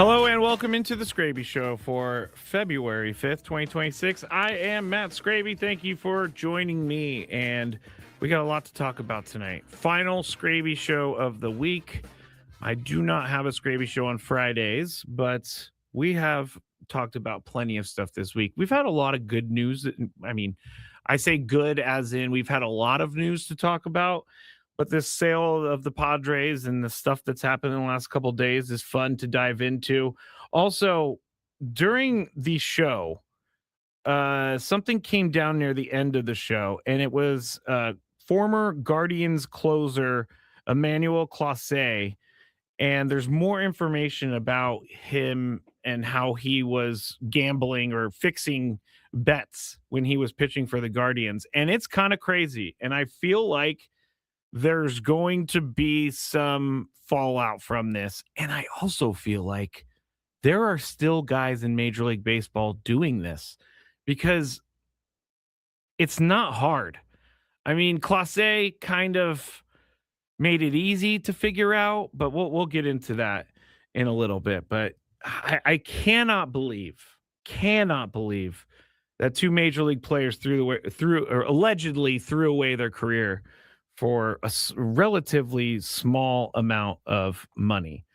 Hello and welcome into the Skraby Show for February 5th, 2026. I am Matt Skraby. Thank you for joining me, and we got a lot to talk about tonight. Final Skraby Show of the week. I do not have a Skraby Show on Fridays, but we have talked about plenty of stuff this week. We've had a lot of good news. I mean, I say good as in we've had a lot of news to talk about. But this sale of the Padres and the stuff that's happened in the last couple of days is fun to dive into. Also, during the show, something came down near the end of the show, and it was former Guardians closer Emmanuel Clase. And there's more information about him and how he was gambling or fixing bets when he was pitching for the Guardians. And it's kind of crazy. And I feel like there's going to be some fallout from this. And I also feel like there are still guys in Major League Baseball doing this because it's not hard. I mean, Clase kind of made it easy to figure out, but we'll get into that in a little bit. But I cannot believe that two major league players threw or allegedly threw away their career for a relatively small amount of money.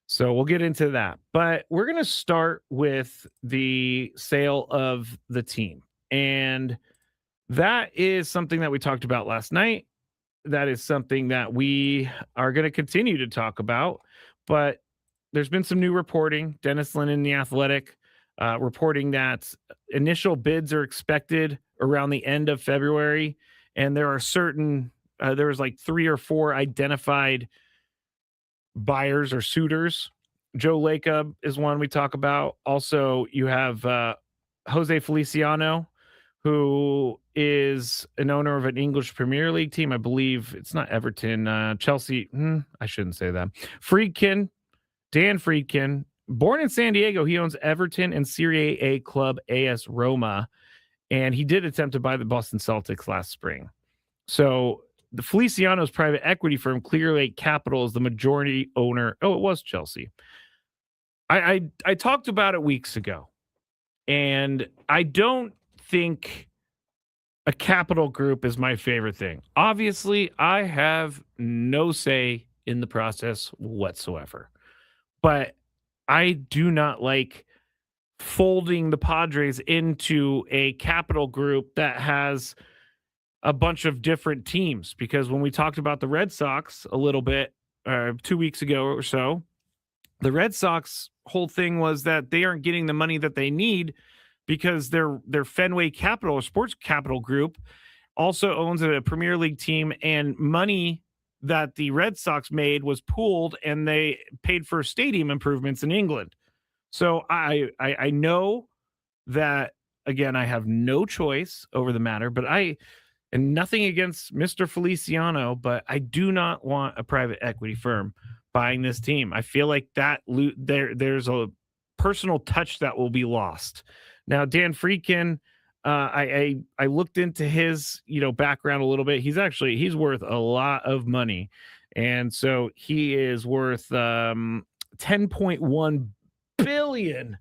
So we'll get into that. But we're going to start with the sale of the team. And that is something that we talked about last night. That is something that we are going to continue to talk about. But there's been some new reporting. Dennis Lin in The Athletic reporting that initial bids are expected around the end of February. And there are certain there was like 3 or 4 identified buyers or suitors. Joe Lacob is one we talk about. Also, you have Jose Feliciano, who is an owner of an English Premier League team. I believe it's not Everton, Chelsea. I shouldn't say that. Dan Friedkin, born in San Diego, he owns Everton and Serie A club AS Roma, and he did attempt to buy the Boston Celtics last spring. So the Feliciano's private equity firm, Clear Lake Capital, is the majority owner. Oh, it was Chelsea. I talked about it weeks ago, and I don't think a capital group is my favorite thing. Obviously, I have no say in the process whatsoever, but I do not like folding the Padres into a capital group that has a bunch of different teams, because when we talked about the Red Sox a little bit 2 weeks ago or so, the Red Sox whole thing was that they aren't getting the money that they need because their Fenway Capital or Sports Capital Group also owns a Premier League team, and money that the Red Sox made was pooled and they paid for stadium improvements in England. So I know that, again, I have no choice over the matter, but and nothing against Mr. Feliciano, but I do not want a private equity firm buying this team. I feel like that there's a personal touch that will be lost. Now, Dan Friedkin, I looked into his background a little bit. He's worth a lot of money, and so he is worth $10.1 billion.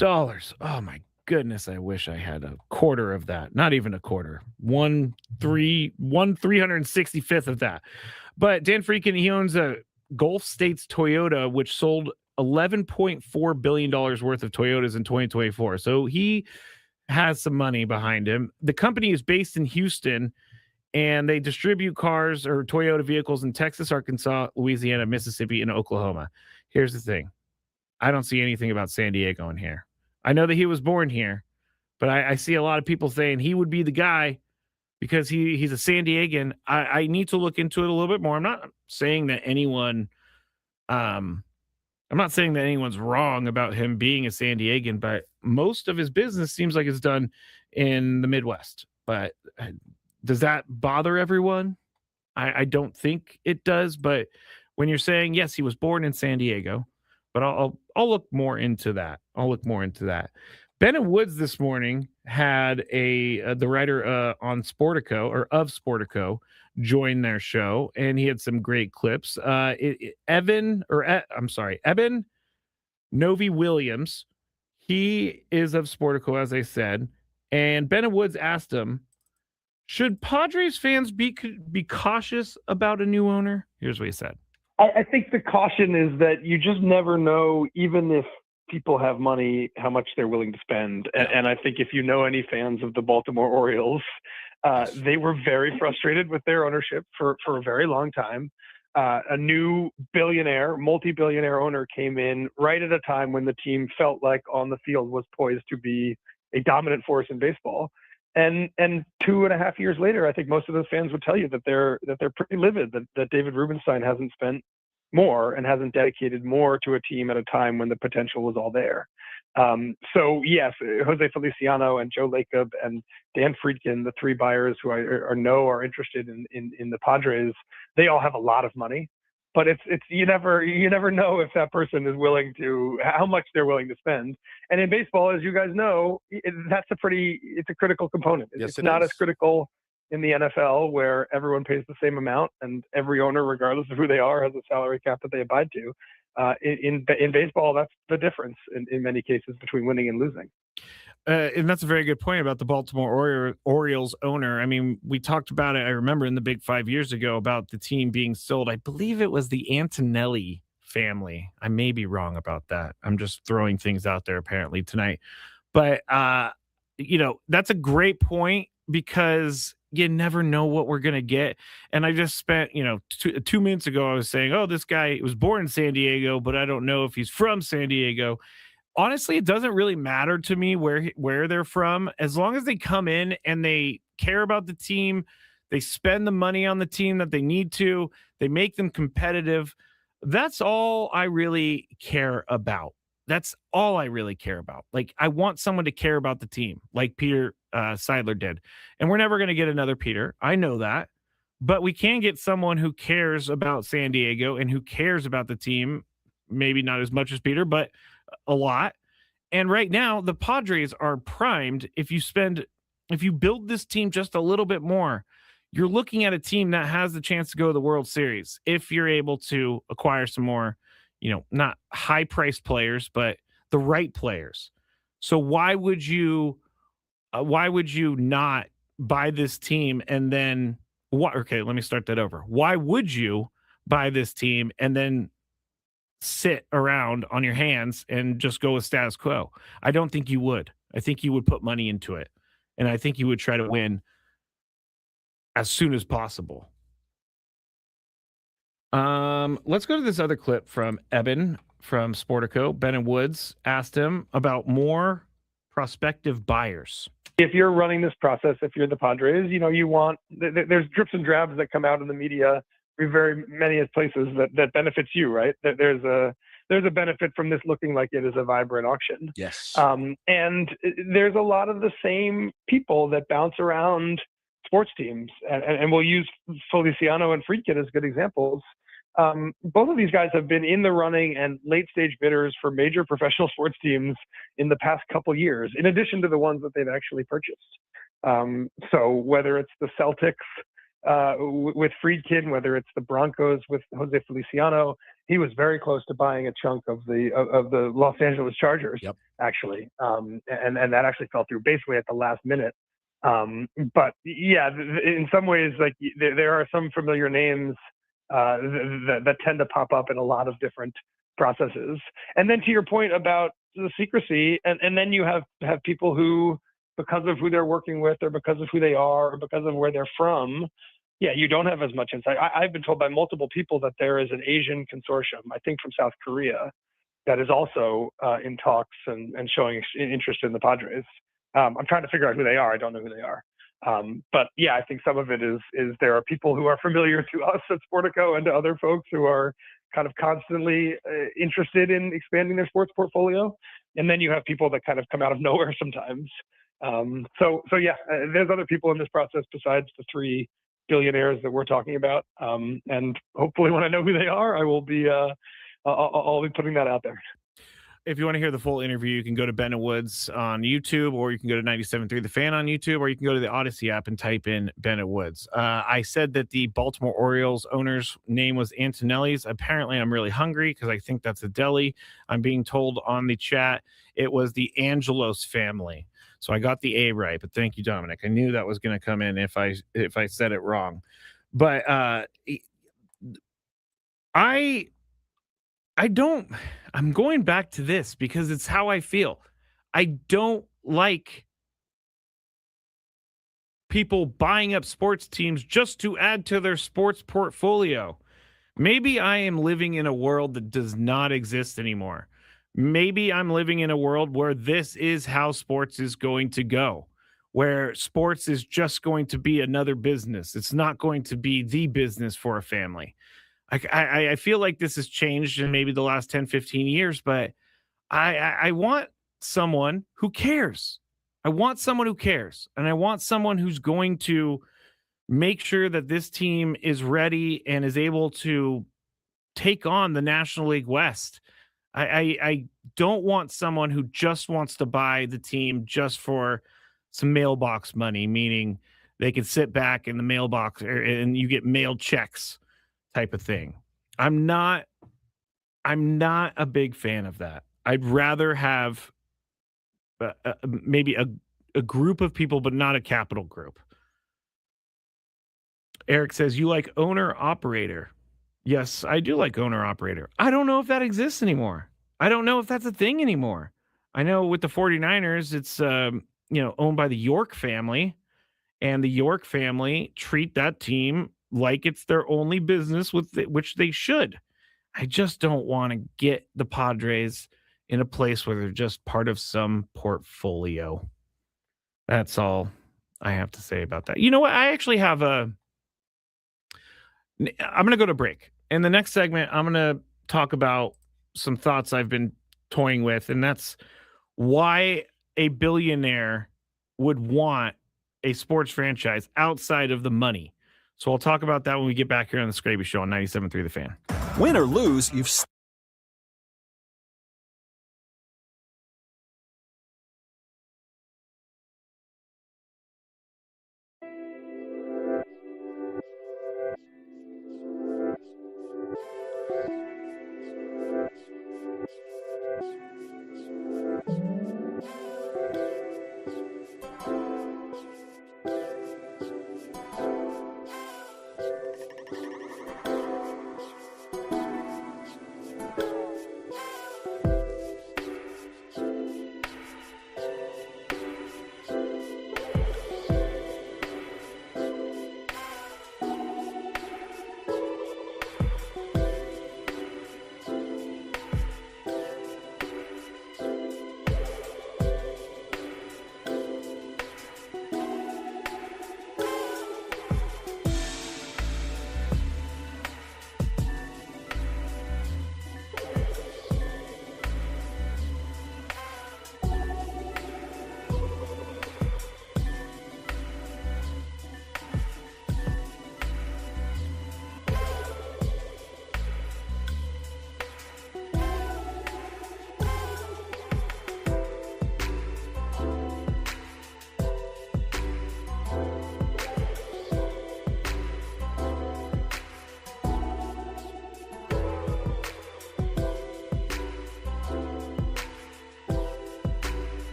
Oh my goodness, I wish I had a quarter of that. Not even a quarter. 365th of that. But Dan Friedkin, he owns a Gulf States Toyota, which sold $11.4 billion worth of Toyotas in 2024. So he has some money behind him. The company is based in Houston, and they distribute cars or Toyota vehicles in Texas, Arkansas, Louisiana, Mississippi, and Oklahoma. Here's the thing. I don't see anything about San Diego in here. I know that he was born here, but I see a lot of people saying he would be the guy because he's a San Diegan. I need to look into it a little bit more. I'm not saying that anyone's wrong about him being a San Diegan, but most of his business seems like it's done in the Midwest. But does that bother everyone? I don't think it does. But when you're saying, yes, he was born in San Diego, but I'll look more into that. Ben Woods this morning had the writer on Sportico or of Sportico join their show, and he had some great clips. Eben Novi Williams, he is of Sportico, as I said, and Ben Woods asked him, should Padres fans be cautious about a new owner? Here's what he said. I think the caution is that you just never know, even if people have money, how much they're willing to spend. And I think if you know any fans of the Baltimore Orioles, they were very frustrated with their ownership for a very long time. A new billionaire, multi-billionaire owner came in right at a time when the team felt like on the field was poised to be a dominant force in baseball. And 2.5 years later, I think most of those fans would tell you that they're pretty livid that David Rubenstein hasn't spent more and hasn't dedicated more to a team at a time when the potential was all there. So yes, Jose Feliciano and Joe Lacob and Dan Friedkin, the three buyers who I know are interested in the Padres, they all have a lot of money. But it's you never know if that person is willing to, how much they're willing to spend. And in baseball, as you guys know, it's a critical component. It's not as critical in the NFL, where everyone pays the same amount and every owner, regardless of who they are, has a salary cap that they abide to. In baseball, that's the difference in many cases between winning and losing. And that's a very good point about the Baltimore Orioles owner. I mean, we talked about it, I remember, in the Big 5 years ago about the team being sold. I believe it was the Antonelli family. I may be wrong about that. I'm just throwing things out there apparently tonight. But, that's a great point, because you never know what we're going to get. And I just spent, 2 minutes ago, I was saying, oh, this guy was born in San Diego, but I don't know if he's from San Diego. Honestly, it doesn't really matter to me where they're from, as long as they come in and they care about the team, they spend the money on the team that they need to, they make them competitive. That's all I really care about. That's all I really care about. Like, I want someone to care about the team, like Peter Seidler did. And we're never going to get another Peter. I know that. But we can get someone who cares about San Diego and who cares about the team. Maybe not as much as Peter, but a lot. And right now, the Padres are primed. If you build this team just a little bit more, you're looking at a team that has the chance to go to the World Series if you're able to acquire some more, not high priced players, but the right players. So why would you not buy this team and then what? Okay, let me start that over. Why would you buy this team and then sit around on your hands and just go with status quo? I don't think you would. I think you would put money into it, and I think you would try to win as soon as possible. Let's go to this other clip from Eben from Sportico. Ben Woods asked him about more prospective buyers. If you're running this process, if you're the Padres, you want, there's drips and drabs that come out in the media, very many places that benefits you, right? That there's a benefit from this looking like it is a vibrant auction. Yes. And there's a lot of the same people that bounce around sports teams, and we'll use Feliciano and Friedkin as good examples. Both of these guys have been in the running and late stage bidders for major professional sports teams in the past couple years, in addition to the ones that they've actually purchased. So whether it's the Celtics with Friedkin, whether it's the Broncos with Jose Feliciano, he was very close to buying a chunk of the Los Angeles Chargers, actually, and that actually fell through basically at the last minute. But yeah, in some ways, like there are some familiar names that tend to pop up in a lot of different processes. And then to your point about the secrecy, and then you have people who, because of who they're working with, or because of who they are, or because of where they're from, you don't have as much insight. I've been told by multiple people that there is an Asian consortium, I think from South Korea, that is also in talks and showing interest in the Padres. I'm trying to figure out who they are. I don't know who they are. But yeah, I think some of it is there are people who are familiar to us at Sportico and to other folks who are kind of constantly interested in expanding their sports portfolio. And then you have people that kind of come out of nowhere sometimes. So yeah, there's other people in this process besides the three billionaires that we're talking about. And hopefully when I know who they are, I will be, I'll be putting that out there. If you want to hear the full interview, you can go to Ben and Woods on YouTube, or you can go to 97.3 The Fan on YouTube, or you can go to the Odyssey app and type in Ben and Woods. I said that the Baltimore Orioles owner's name was Antonelli's. Apparently, I'm really hungry because I think that's a deli. I'm being told on the chat it was the Angelos family. So I got the A right, but thank you, Dominic. I knew that was going to come in if I said it wrong. But I'm going back to this because it's how I feel. I don't like people buying up sports teams just to add to their sports portfolio. Maybe I am living in a world that does not exist anymore. Maybe I'm living in a world where this is how sports is going to go, where sports is just going to be another business. It's not going to be the business for a family. I feel like this has changed in maybe the last 10, 15 years, but I want someone who cares. I want someone who cares. And I want someone who's going to make sure that this team is ready and is able to take on the National League West. I don't want someone who just wants to buy the team just for some mailbox money, meaning they can sit back in the mailbox and you get mailed checks type of thing. I'm not a big fan of that. I'd rather have maybe a group of people, but not a capital group. Eric says, you like owner operator. Yes, I do like owner operator. I don't know if that exists anymore. I don't know if that's a thing anymore. I know with the 49ers, it's owned by the York family, and the York family treat that team like it's their only business, which they should. I just don't want to get the Padres in a place where they're just part of some portfolio. That's all I have to say about that. You know what? I actually have I'm going to go to break. In the next segment, I'm going to talk about some thoughts I've been toying with, and that's why a billionaire would want a sports franchise outside of the money. So I'll talk about that when we get back here on the Skraby Show on 97.3 The Fan. Win or lose, you've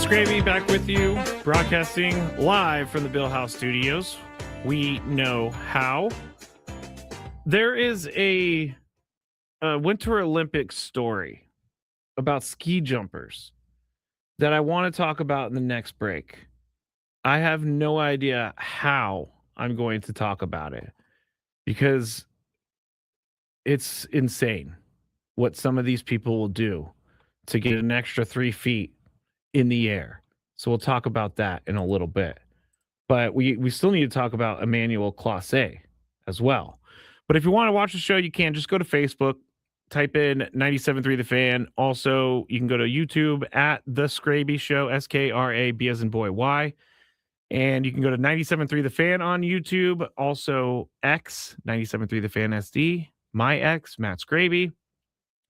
Skraby back with you, broadcasting live from the Bill House Studios. We know how. There is a Winter Olympics story about ski jumpers that I want to talk about in the next break. I have no idea how I'm going to talk about it because it's insane what some of these people will do to get an extra 3 feet in the air. So we'll talk about that in a little bit. But we still need to talk about Emmanuel Clase as well. But if you want to watch the show, you can just go to Facebook, type in 97.3 The Fan. Also, you can go to YouTube at The Skraby Show, Skraby as in boy, Y. And you can go to 97.3 The Fan on YouTube. Also, X, 97.3 The Fan SD, my ex, Matt Skraby.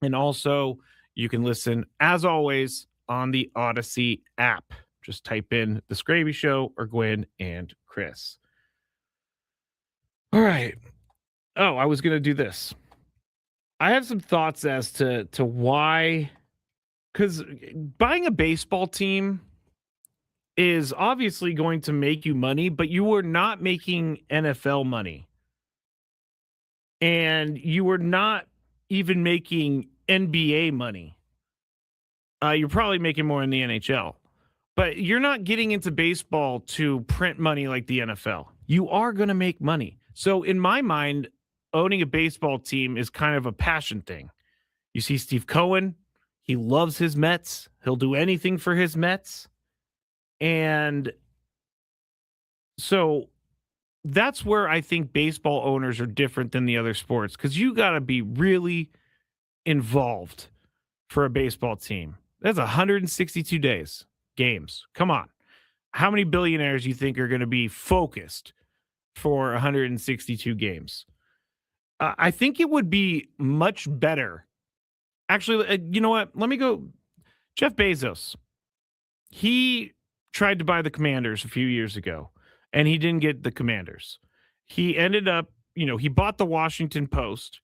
And also, you can listen, as always, on the Odyssey app. Just type in The Skraby Show or Gwen and Chris. All right. Oh, I was going to do this. I have some thoughts as to why, because buying a baseball team is obviously going to make you money, but you are not making NFL money. And you are not even making NBA money. You're probably making more in the NHL. But you're not getting into baseball to print money like the NFL. You are going to make money. So in my mind, owning a baseball team is kind of a passion thing. You see Steve Cohen, he loves his Mets. He'll do anything for his Mets. And so that's where I think baseball owners are different than the other sports, because you got to be really involved for a baseball team. That's 162 days. Games. Come on. How many billionaires you think are going to be focused for 162 games? I think it would be much better. Actually, you know what? Let me go. Jeff Bezos. He tried to buy the Commanders a few years ago, and he didn't get the Commanders. He ended up, he bought the Washington Post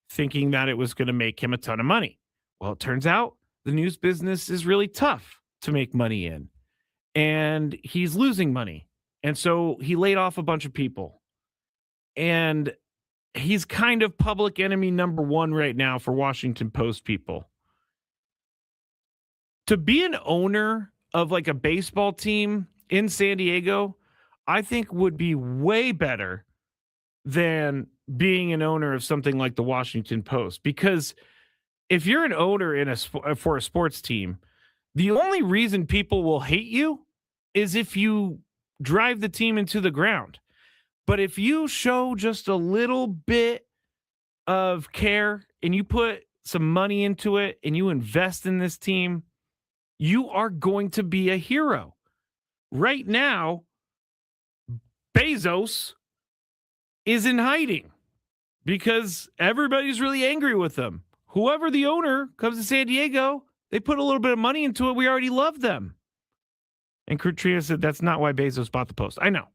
thinking that it was going to make him a ton of money. Well, it turns out the news business is really tough to make money in, and he's losing money. And so he laid off a bunch of people, and he's kind of public enemy number one right now for Washington Post people. To be an owner of like a baseball team in San Diego, I think would be way better than being an owner of something like the Washington Post, because if you're an owner for a sports team, the only reason people will hate you is if you drive the team into the ground. But if you show just a little bit of care and you put some money into it and you invest in this team, you are going to be a hero. Right now, Bezos is in hiding because everybody's really angry with him. Whoever the owner comes to San Diego, they put a little bit of money into it. We already love them. And Katrina said that's not why Bezos bought the Post. I know.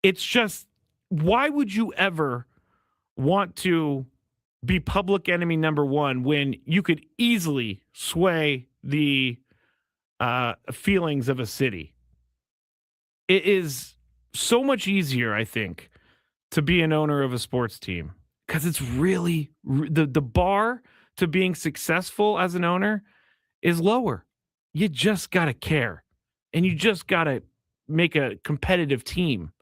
It's just, why would you ever want to be public enemy number one when you could easily sway the feelings of a city? It is so much easier, I think, to be an owner of a sports team, because it's really the bar to being successful as an owner is lower. You just got to care, and you just got to make a competitive team.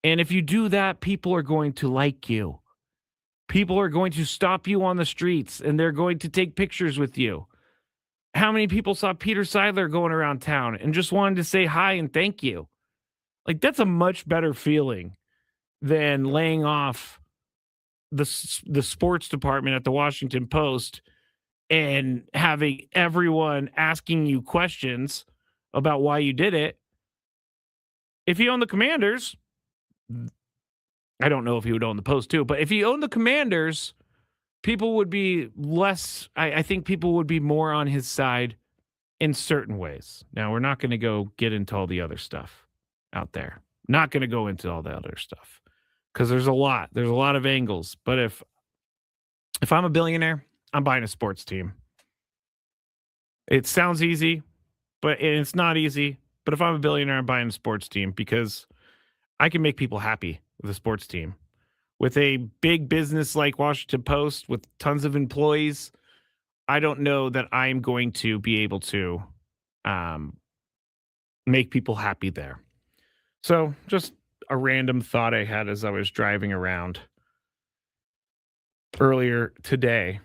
And if you do that, people are going to like you. People are going to stop you on the streets, and they're going to take pictures with you. How many people saw Peter Seidler going around town and just wanted to say hi and thank you? Like, that's a much better feeling than laying off the sports department at the Washington Post and having everyone asking you questions about why you did it. If he owned the Commanders, I don't know if he would own the Post too, but if he owned the Commanders, people would be less, I think people would be more on his side in certain ways. Now, we're not going to go get into all the other stuff out there. Not going to go into all the other stuff because there's a lot of angles. But if I'm a billionaire, I'm buying a sports team. It sounds easy, but it's not easy. But if I'm a billionaire, I'm buying a sports team because I can make people happy with a sports team. With a big business like Washington Post with tons of employees, I don't know that I'm going to be able to um, make people happy there. So, just a random thought I had as I was driving around earlier today,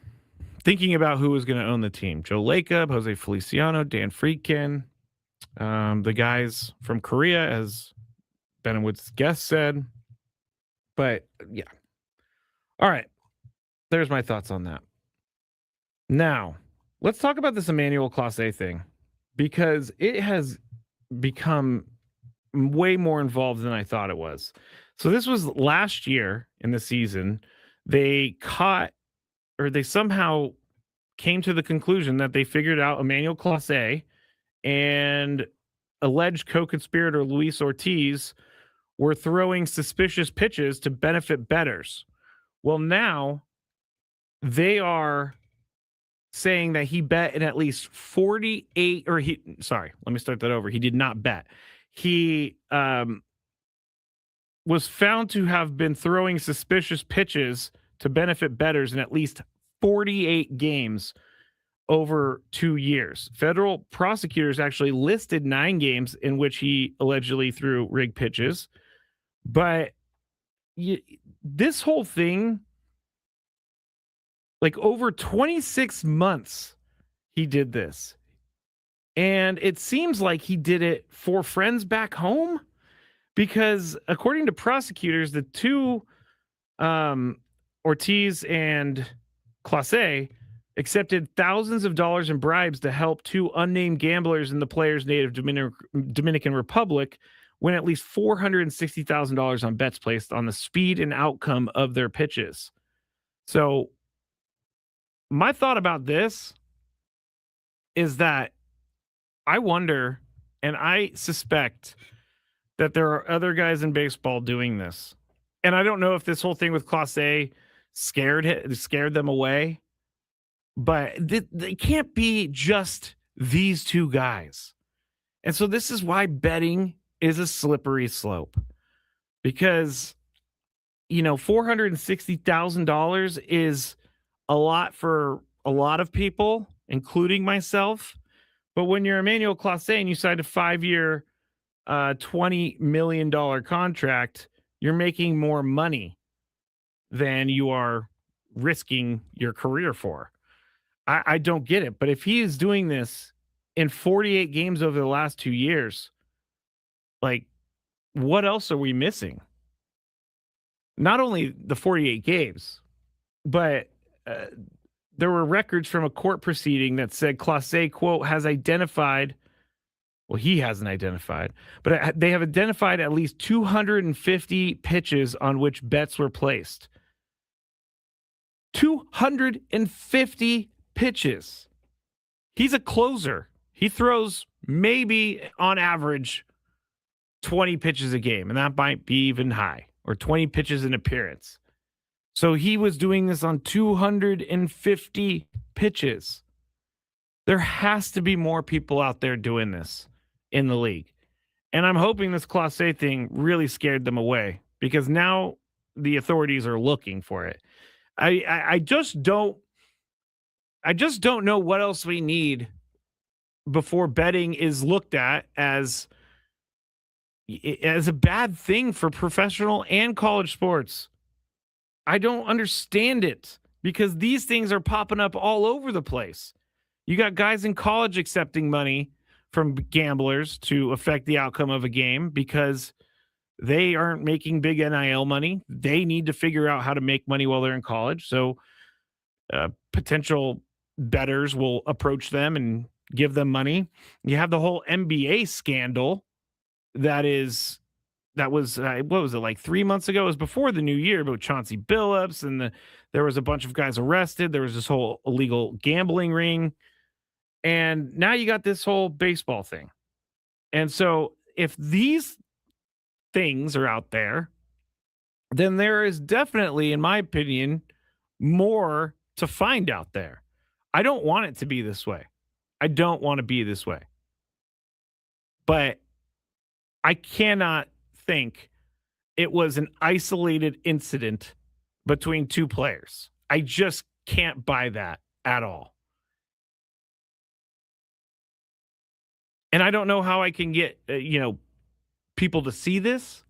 thinking about who was going to own the team. Joe Lacob, Jose Feliciano, Dan Friedkin, the guys from Korea, as Benowitz guest said. But yeah. All right. There's my thoughts on that. Now, let's talk about this Emmanuel Clase thing because it has become way more involved than I thought it was. So this was last year in the season. They caught or they somehow came to the conclusion that they figured out Emmanuel Clase and alleged co-conspirator Luis Ortiz were throwing suspicious pitches to benefit bettors. Well, now they are saying that he bet in at least 48 or let me start that over. He did not bet. He was found to have been throwing suspicious pitches to benefit bettors in at least 48 games over 2 years. Federal prosecutors actually listed 9 games in which he allegedly threw rigged pitches. But this whole thing, like over 26 months, he did this. And it seems like he did it for friends back home because according to prosecutors, the two Ortiz and Clase accepted thousands of dollars in bribes to help 2 unnamed gamblers in the player's native Dominican Republic win at least $460,000 on bets placed on the speed and outcome of their pitches. So my thought about this is that I wonder, and I suspect that there are other guys in baseball doing this. And I don't know if this whole thing with Clase scared them away, but they can't be just these 2 guys. And so this is why betting is a slippery slope because, $460,000 is a lot for a lot of people, including myself. But when you're Emmanuel Clase and you signed a 5-year, $20 million contract, you're making more money than you are risking your career for. I don't get it. But if he is doing this in 48 games over the last 2 years, like, what else are we missing? Not only the 48 games, but there were records from a court proceeding that said Clase, quote, has identified, well, he hasn't identified, but they have identified at least 250 pitches on which bets were placed. 250 pitches. He's a closer. He throws maybe on average 20 pitches a game, and that might be even high, or 20 pitches an appearance. So he was doing this on 250 pitches. There has to be more people out there doing this in the league. And I'm hoping this Clase thing really scared them away because now the authorities are looking for it. I just don't know what else we need before betting is looked at as a bad thing for professional and college sports. I don't understand it because these things are popping up all over the place. You got guys in college accepting money from gamblers to affect the outcome of a game because they aren't making big NIL money. They need to figure out how to make money while they're in college. So potential bettors will approach them and give them money. You have the whole NBA scandal that was what was it, like 3 months ago? It was before the new year, but Chauncey Billups and there was a bunch of guys arrested. There was this whole illegal gambling ring. And now you got this whole baseball thing. And so if these things are out there, then there is definitely, in my opinion, more to find out there. I don't want it to be this way. I don't want to be this way. But I cannot think it was an isolated incident between two players. I just can't buy that at all. And I don't know how I can get, people to see this,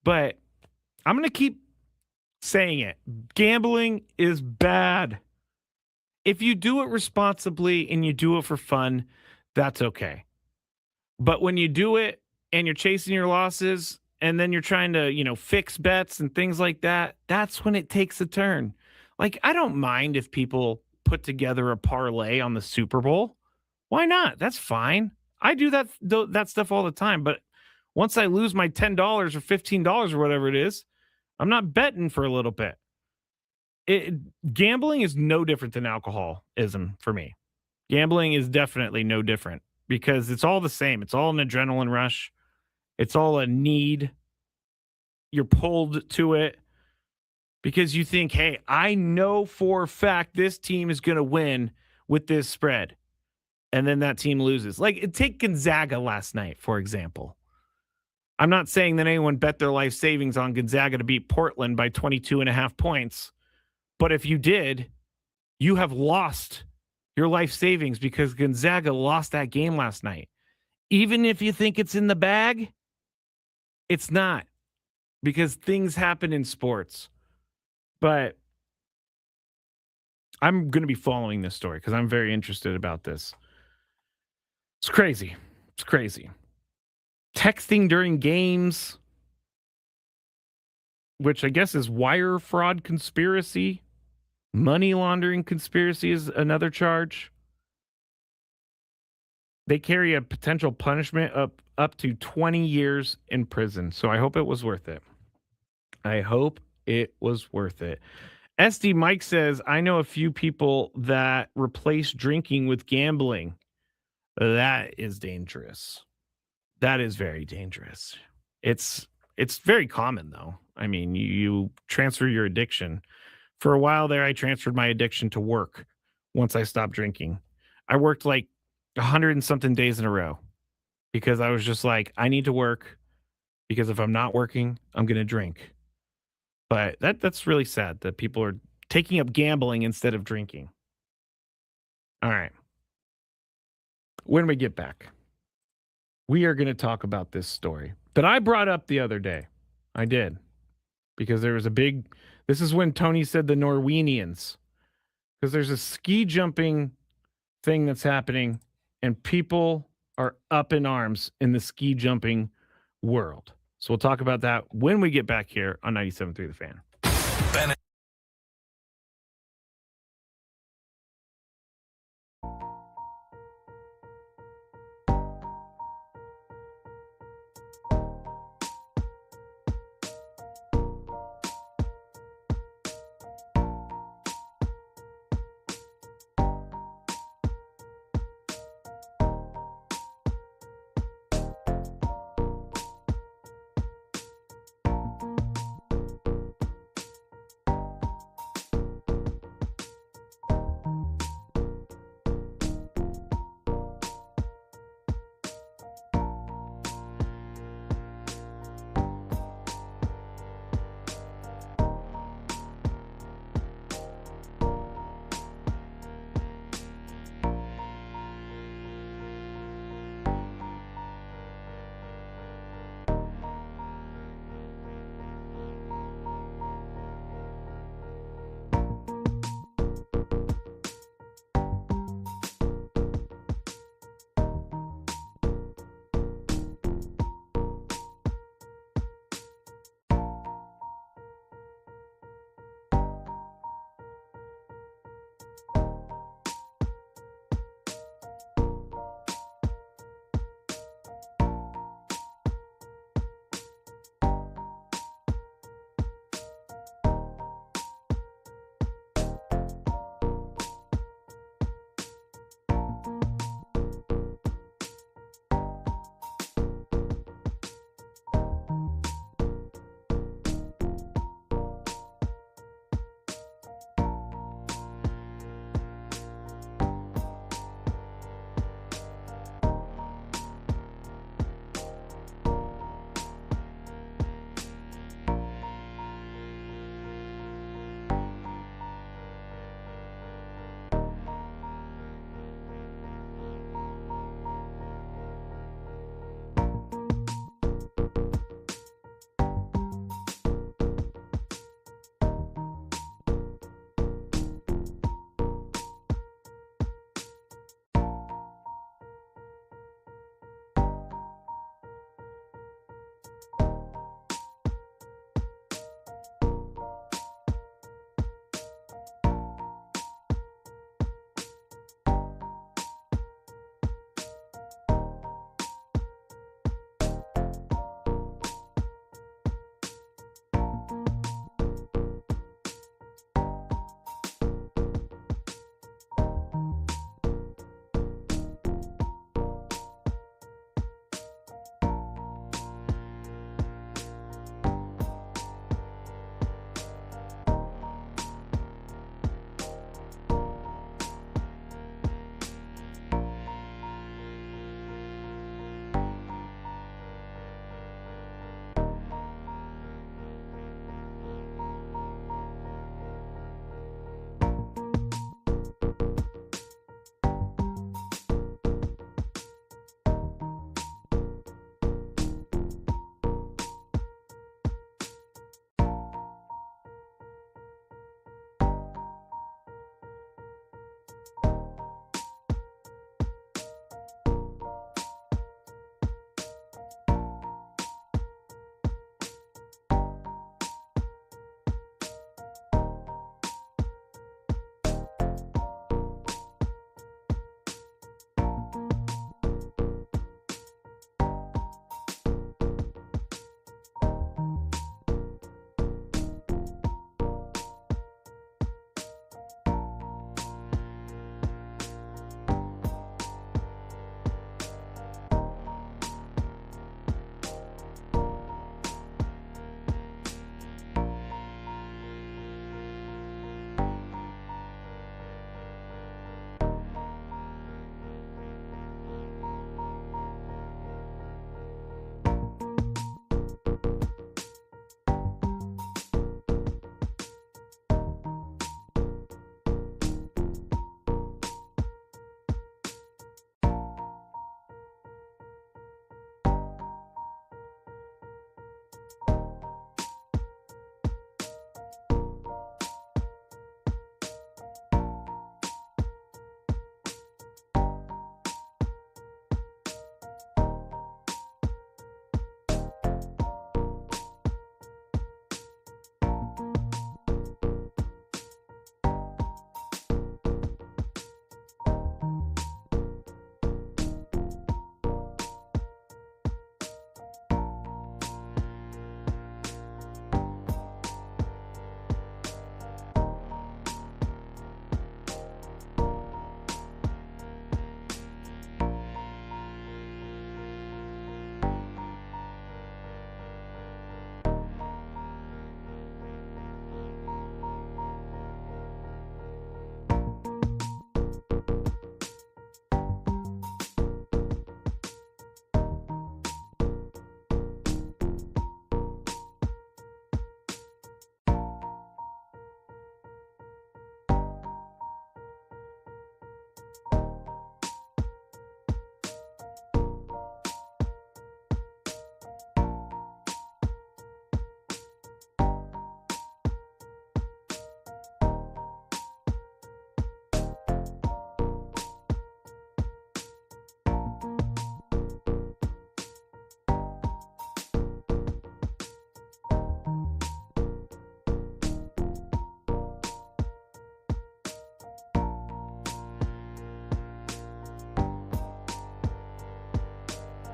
but I'm going to keep saying it. Gambling is bad. If you do it responsibly and you do it for fun, that's okay. But when you do it and you're chasing your losses and then you're trying to, fix bets and things like that, that's when it takes a turn. Like, I don't mind if people put together a parlay on the Super Bowl. Why not? That's fine. I do that stuff all the time. But once I lose my $10 or $15 or whatever it is, I'm not betting for a little bit. Gambling is no different than alcoholism for me. Gambling is definitely no different because it's all the same. It's all an adrenaline rush. It's all a need. You're pulled to it because you think, hey, I know for a fact this team is going to win with this spread. And then that team loses. Like, take Gonzaga last night, for example. I'm not saying that anyone bet their life savings on Gonzaga to beat Portland by 22.5 points. But if you did, you have lost your life savings because Gonzaga lost that game last night. Even if you think it's in the bag, it's not, because things happen in sports. But I'm going to be following this story because I'm very interested about this. It's crazy. It's crazy. Texting during games, which I guess is wire fraud conspiracy. Money laundering conspiracy is another charge. They carry a potential punishment up to 20 years in prison. So I hope it was worth it. I hope it was worth it. SD Mike says, I know a few people that replace drinking with gambling. That is dangerous. That is very dangerous. It's very common, though. I mean, you transfer your addiction. For a while there, I transferred my addiction to work once I stopped drinking. I worked like 100 and something days in a row because I was just like, I need to work because if I'm not working, I'm going to drink. But that's really sad that people are taking up gambling instead of drinking. All right. When we get back, we are going to talk about this story that I brought up the other day. I did. Because there was this is when Tony said the Norwegians. Because there's a ski jumping thing that's happening, and people are up in arms in the ski jumping world. So we'll talk about that when we get back here on 97.3 The Fan. Bennett.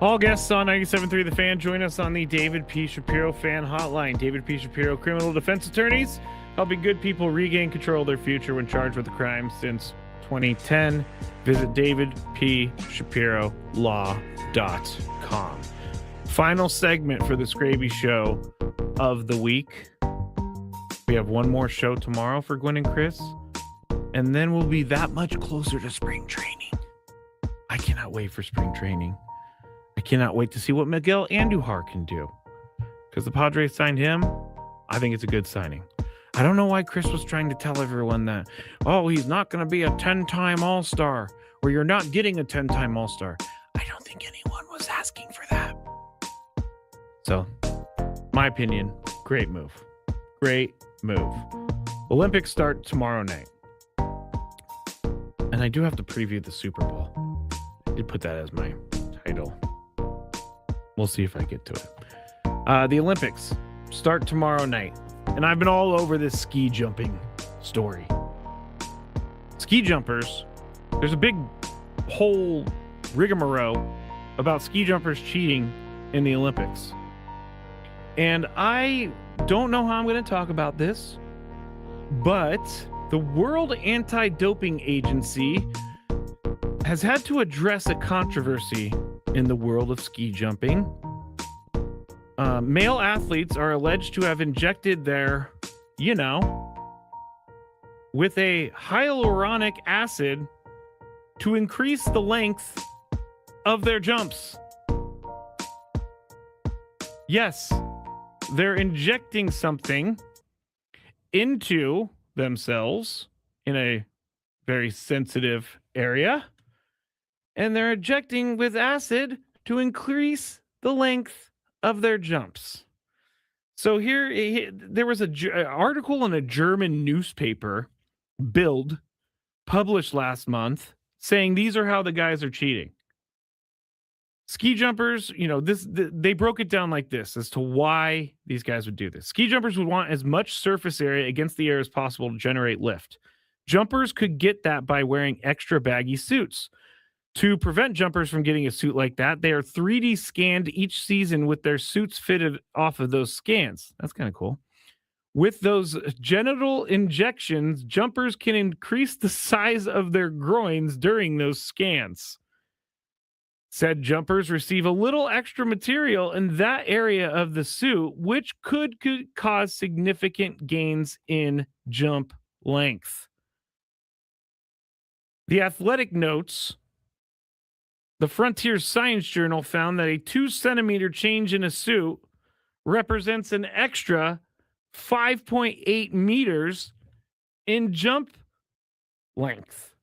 All guests on 97.3 The Fan join us on the David P. Shapiro Fan Hotline. David P. Shapiro, criminal defense attorneys, helping good people regain control of their future when charged with a crime since 2010. Visit davidpshapirolaw.com. Final segment for the Skraby Show of the week. We have one more show tomorrow for Gwen and Chris, and then we'll be that much closer to spring training. I cannot wait for spring training. I cannot wait to see what Miguel Andujar can do, because the Padres signed him. I think it's a good signing. I don't know why Chris was trying to tell everyone that, oh, he's not going to be a 10-time All-Star, or you're not getting a 10-time All-Star. I don't think anyone was asking for that. So, my opinion, great move. Great move. Olympics start tomorrow night. And I do have to preview the Super Bowl. I did put that as my title. We'll see if I get to it. The Olympics start tomorrow night. And I've been all over this ski jumping story. Ski jumpers, there's a big whole rigmarole about ski jumpers cheating in the Olympics. And I don't know how I'm going to talk about this, but the World Anti-Doping Agency has had to address a controversy in the world of ski jumping. Male athletes are alleged to have injected their, with a hyaluronic acid to increase the length of their jumps. Yes, they're injecting something into themselves in a very sensitive area, and they're injecting with acid to increase the length of their jumps. So here there was an article in a German newspaper, Bild, published last month, saying these are how the guys are cheating. Ski jumpers, they broke it down like this as to why these guys would do this. Ski jumpers would want as much surface area against the air as possible to generate lift. Jumpers could get that by wearing extra baggy suits. To prevent jumpers from getting a suit like that, they are 3D scanned each season with their suits fitted off of those scans. That's kind of cool. With those genital injections, jumpers can increase the size of their groins during those scans. Said jumpers receive a little extra material in that area of the suit, which could cause significant gains in jump length. The Athletic notes, the Frontier Science Journal found that a 2-centimeter change in a suit represents an extra 5.8 meters in jump length.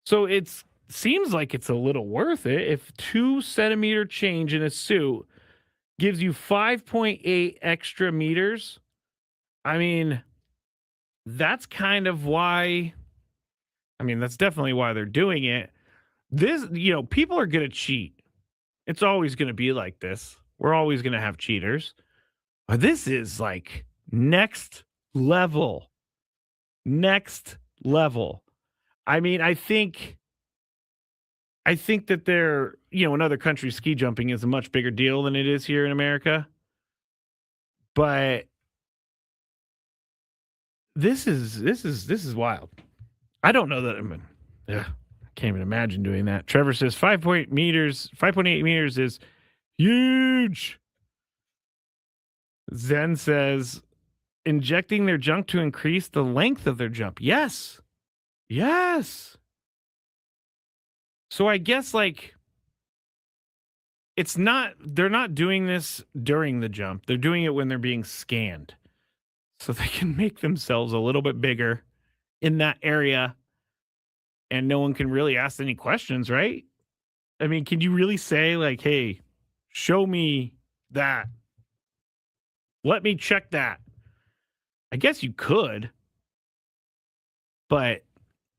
So it seems like it's a little worth it if 2-centimeter change in a suit gives you 5.8 extra meters. I mean, that's kind of why. That's definitely why they're doing it. This, people are going to cheat. It's always going to be like this. We're always going to have cheaters. But this is like next level. Next level. I think that they're, in other countries, ski jumping is a much bigger deal than it is here in America. But this is wild. I don't know that I can't even imagine doing that. Trevor says 5.8 meters is huge. Zen says injecting their junk to increase the length of their jump. Yes. So I guess they're not doing this during the jump. They're doing it when they're being scanned. So they can make themselves a little bit bigger in that area. And no one can really ask any questions, right? Can you really say hey, show me that? Let me check that. I guess you could. But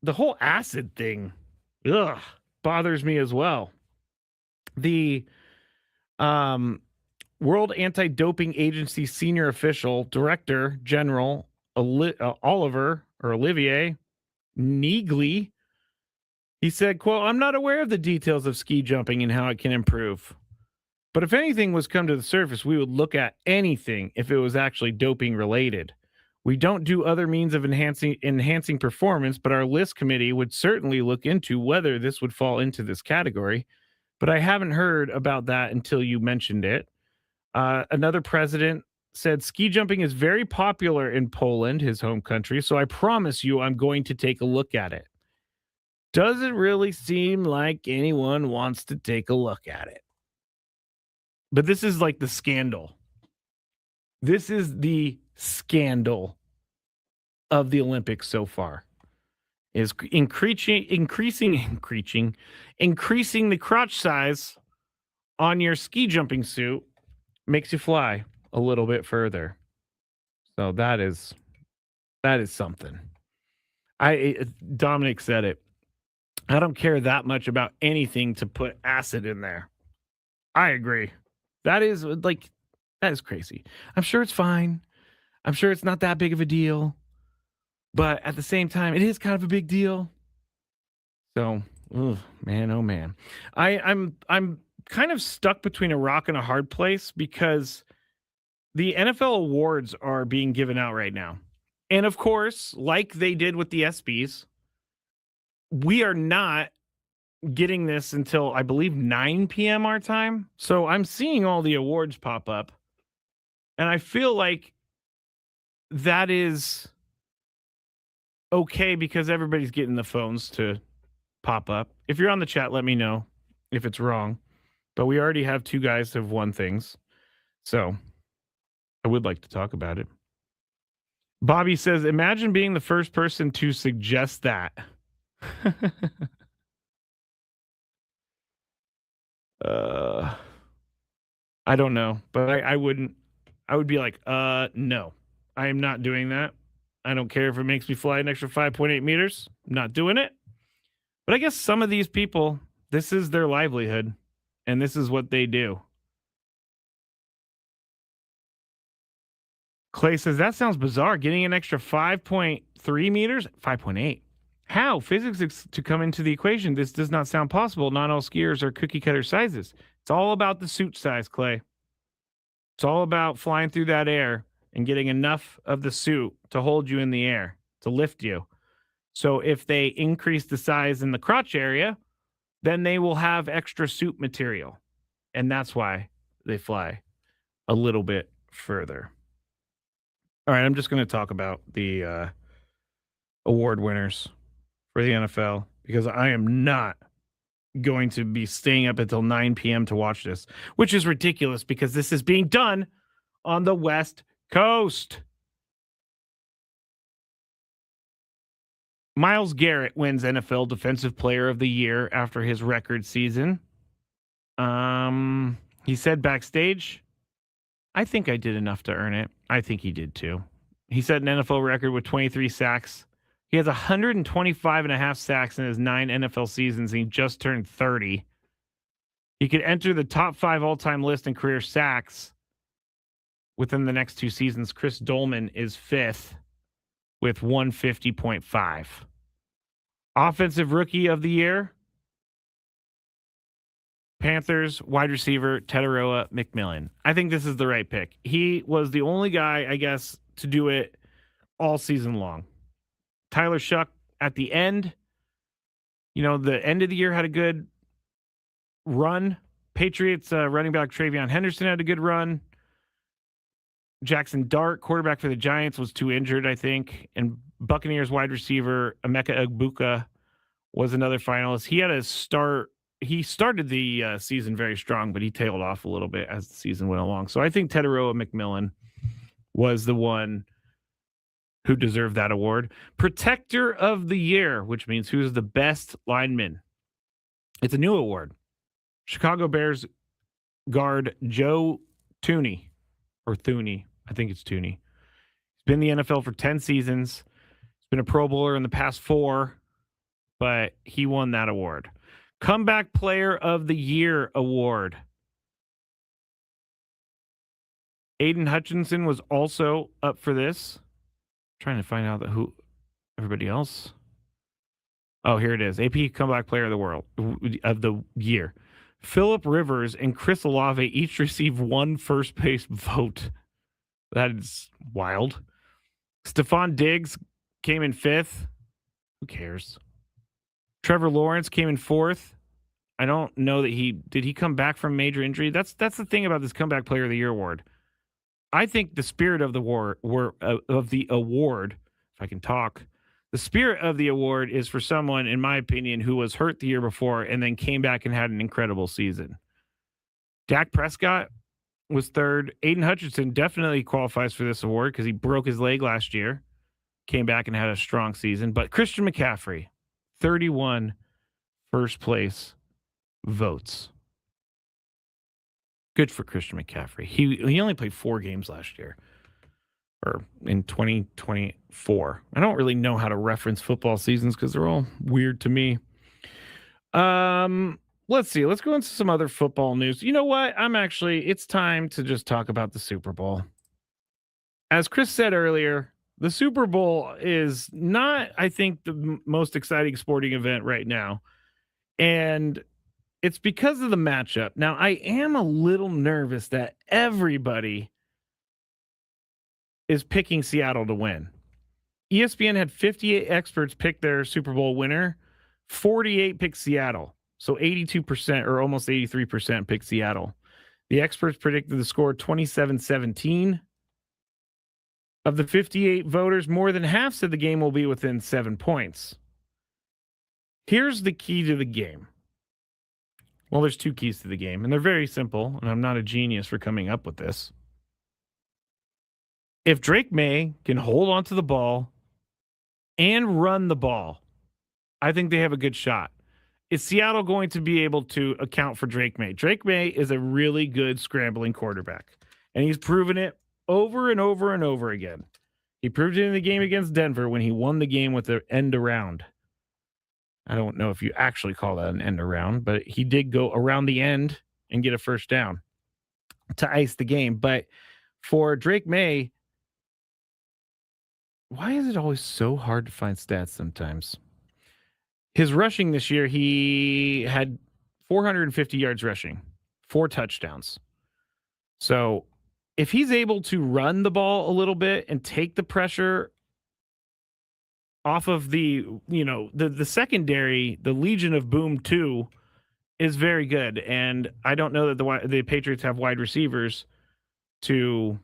the whole acid thing, bothers me as well. The World Anti-Doping Agency Senior Official Director General Olivier Neagley He said, quote, "I'm not aware of the details of ski jumping and how it can improve. But if anything was come to the surface, we would look at anything if it was actually doping related. We don't do other means of enhancing performance, but our list committee would certainly look into whether this would fall into this category. But I haven't heard about that until you mentioned it." Another president said ski jumping is very popular in Poland, his home country. So I promise you, I'm going to take a look at it. Doesn't really seem like anyone wants to take a look at it. But this is like the scandal. This is the scandal of the Olympics so far. Is increasing the crotch size on your ski jumping suit makes you fly a little bit further. So that is something. Dominic said it. I don't care that much about anything to put acid in there. I agree. That is crazy. I'm sure it's fine. I'm sure it's not that big of a deal. But at the same time, it is kind of a big deal. So, man, oh man. I'm kind of stuck between a rock and a hard place because the NFL awards are being given out right now. And of course, like they did with the ESPYs, we are not getting this until I believe 9 p.m. our time. So I'm seeing all the awards pop up. And I feel like that is okay because everybody's getting the phones to pop up. If you're on the chat, let me know if it's wrong. But we already have two guys that have won things. So I would like to talk about it. Bobby says, imagine being the first person to suggest that. I don't know, but I wouldn't. I would be like, no, I am not doing that. I don't care if it makes me fly an extra 5.8 meters. I'm not doing it. But I guess some of these people, this is their livelihood, and this is what they do. Clay says, that sounds bizarre. Getting an extra 5.3 meters? 5.8. How? Physics is to come into the equation. This does not sound possible. Not all skiers are cookie cutter sizes. It's all about the suit size, Clay. It's all about flying through that air and getting enough of the suit to hold you in the air, to lift you. So if they increase the size in the crotch area, then they will have extra suit material. And that's why they fly a little bit further. All right, I'm just going to talk about the award winners for the NFL because I am not going to be staying up until 9 p.m. to watch this, which is ridiculous because this is being done on the West Coast. Myles Garrett wins NFL Defensive Player of the Year after his record season. He said backstage, I think I did enough to earn it. I think he did too. He set an NFL record with 23 sacks. He has 125 and a half sacks in his 9 NFL seasons, and he just turned 30. He could enter the top 5 all-time list in career sacks within the next 2 seasons. Chris Dolman is 5th with 150.5. Offensive Rookie of the Year, Panthers wide receiver Tetaroa McMillan. I think this is the right pick. He was the only guy, I guess, to do it all season long. Tyler Shuck at the end, the end of the year had a good run. Patriots running back Travion Henderson had a good run. Jackson Dart, quarterback for the Giants, was too injured, I think. And Buccaneers wide receiver Emeka Egbuka was another finalist. He had a start. He started the season very strong, but he tailed off a little bit as the season went along. So I think Tetaroa McMillan was the one who deserved that award. Protector of the Year, which means who's the best lineman. It's a new award. Chicago Bears guard Joe Thuney, or Thuney. I think it's Thuney. He's been in the NFL for 10 seasons. He's been a Pro Bowler in the past 4, but he won that award. Comeback Player of the Year award. Aiden Hutchinson was also up for this. Trying to find out who everybody else Oh, here it is. AP Comeback Player of the Year. Phillip Rivers and Chris Olave each receive one first base vote. That is wild. Stephon Diggs came in 5th. Who cares? Trevor Lawrence came in 4th. I don't know that did he come back from major injury. That's the thing about this Comeback Player of the Year award. I think the spirit of the award, if I can talk, the spirit of the award is for someone, in my opinion, who was hurt the year before and then came back and had an incredible season. Dak Prescott was 3rd. Aiden Hutchinson definitely qualifies for this award because he broke his leg last year, came back and had a strong season. But Christian McCaffrey, 31 first place votes. Good for Christian McCaffrey. He only played 4 games last year, or in 2024. I don't really know how to reference football seasons because they're all weird to me. Let's see. Let's go into some other football news. You know what? It's time to just talk about the Super Bowl. As Chris said earlier, the Super Bowl is not, I think, the most exciting sporting event right now. And it's because of the matchup. Now, I am a little nervous that everybody is picking Seattle to win. ESPN had 58 experts pick their Super Bowl winner. 48 picked Seattle. So 82% or almost 83% picked Seattle. The experts predicted the score 27-17. Of the 58 voters, more than half said the game will be within 7 points. Here's the key to the game. Well, there's 2 keys to the game, and they're very simple, and I'm not a genius for coming up with this. If Drake May can hold onto the ball and run the ball, I think they have a good shot. Is Seattle going to be able to account for Drake May? Drake May is a really good scrambling quarterback, and he's proven it over and over and over again. He proved it in the game against Denver when he won the game with the end around. I don't know if you actually call that an end around, but he did go around the end and get a first down to ice the game. But for Drake May, why is it always so hard to find stats sometimes? His rushing this year, he had 450 yards rushing, 4 touchdowns. So if he's able to run the ball a little bit and take the pressure off of the secondary, the Legion of Boom 2 is very good. And I don't know that the Patriots have wide receivers to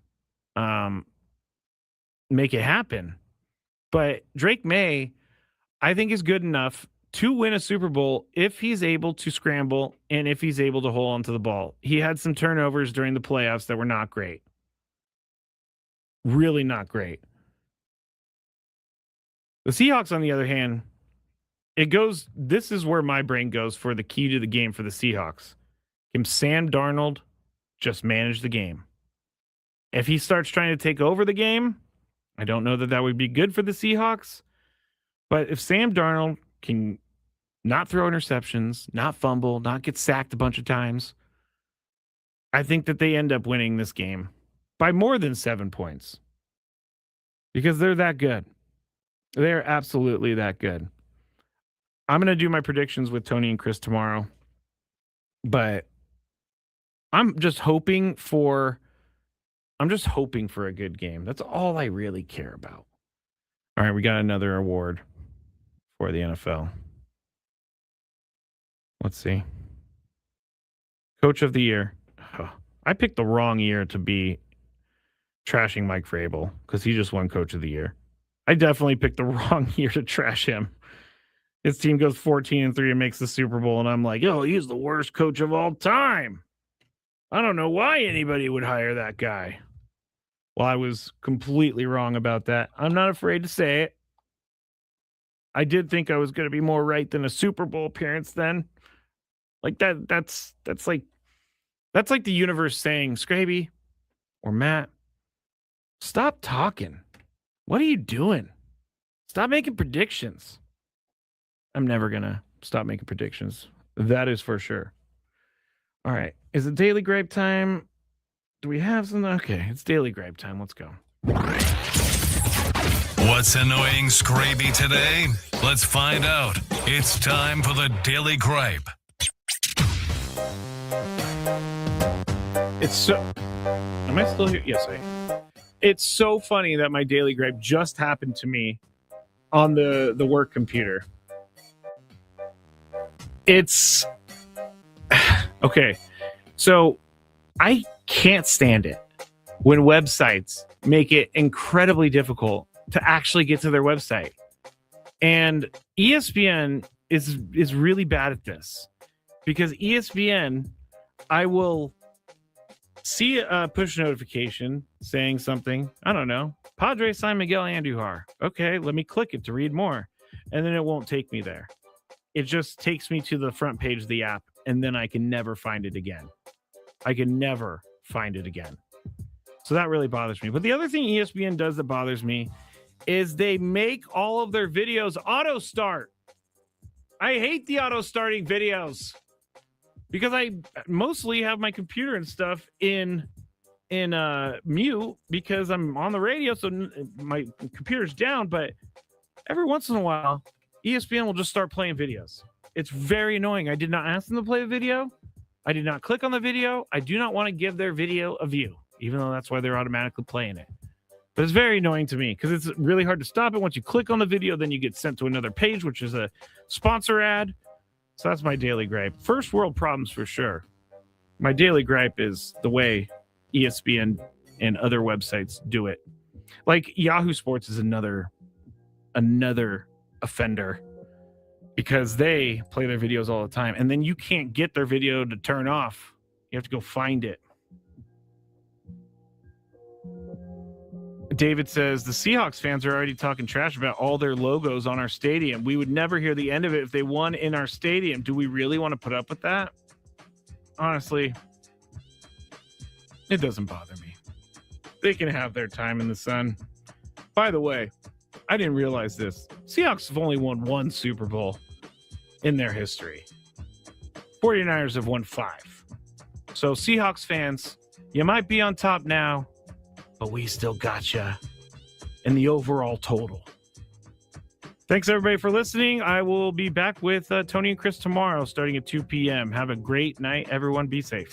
make it happen. But Drake May, I think, is good enough to win a Super Bowl if he's able to scramble and if he's able to hold onto the ball. He had some turnovers during the playoffs that were not great. Really not great. The Seahawks, on the other hand, this is where my brain goes for the key to the game for the Seahawks. Can Sam Darnold just manage the game? If he starts trying to take over the game, I don't know that would be good for the Seahawks. But if Sam Darnold can not throw interceptions, not fumble, not get sacked a bunch of times, I think that they end up winning this game by more than 7 points. Because they're that good. They're absolutely that good. I'm going to do my predictions with Tony and Chris tomorrow. But I'm just hoping for a good game. That's all I really care about. All right, we got another award for the NFL. Let's see. Coach of the Year. I picked the wrong year to be trashing Mike Vrabel because he just won Coach of the Year. I definitely picked the wrong year to trash him. His team goes 14-3 and makes the Super Bowl, and I'm like, he's the worst coach of all time. I don't know why anybody would hire that guy. Well, I was completely wrong about that. I'm not afraid to say it. I did think I was going to be more right than a Super Bowl appearance then. Like that's like the universe saying, Skraby or Matt, stop talking. What are you doing? Stop making predictions. I'm never going to stop making predictions. That is for sure. All right. Is it Daily Gripe time? Do we have something? Okay, it's Daily Gripe time. Let's go. What's annoying Skraby today? Let's find out. It's time for the Daily Gripe. It's so... Am I still here? Yes, I am. It's so funny that my Daily Gripe just happened to me on the work computer. It's... Okay, so I can't stand it when websites make it incredibly difficult to actually get to their website. And ESPN is really bad at this, because ESPN, I will see a push notification saying something, I don't know, Padres sign Miguel Andujar. Okay, let me click it to read more. And then it won't take me there. It just takes me to the front page of the app, and then I can never find it again. I can never find it again. So that really bothers me. But the other thing ESPN does that bothers me is they make all of their videos auto start. I hate the auto starting videos because I mostly have my computer and stuff in mute because I'm on the radio, so my computer's down. But every once in a while, ESPN will just start playing videos. It's very annoying. I did not ask them to play a video. I did not click on the video. I do not want to give their video a view, even though that's why they're automatically playing it. But it's very annoying to me because it's really hard to stop it. Once you click on the video, then you get sent to another page, which is a sponsor ad. So that's my Daily Gripe. First world problems for sure. My Daily Gripe is the way ESPN and other websites do it. Like Yahoo Sports is another offender, because they play their videos all the time, and then you can't get their video to turn off. You have to go find it. David says, the Seahawks fans are already talking trash about all their logos on our stadium. We would never hear the end of it if they won in our stadium. Do we really want to put up with that? Honestly, it doesn't bother me. They can have their time in the sun. By the way, I didn't realize this. Seahawks have only won one Super Bowl in their history. 49ers have won 5. So Seahawks fans, you might be on top now, but we still gotcha in the overall total. Thanks, everybody, for listening. I will be back with Tony and Chris tomorrow starting at 2 p.m. Have a great night, everyone. Be safe.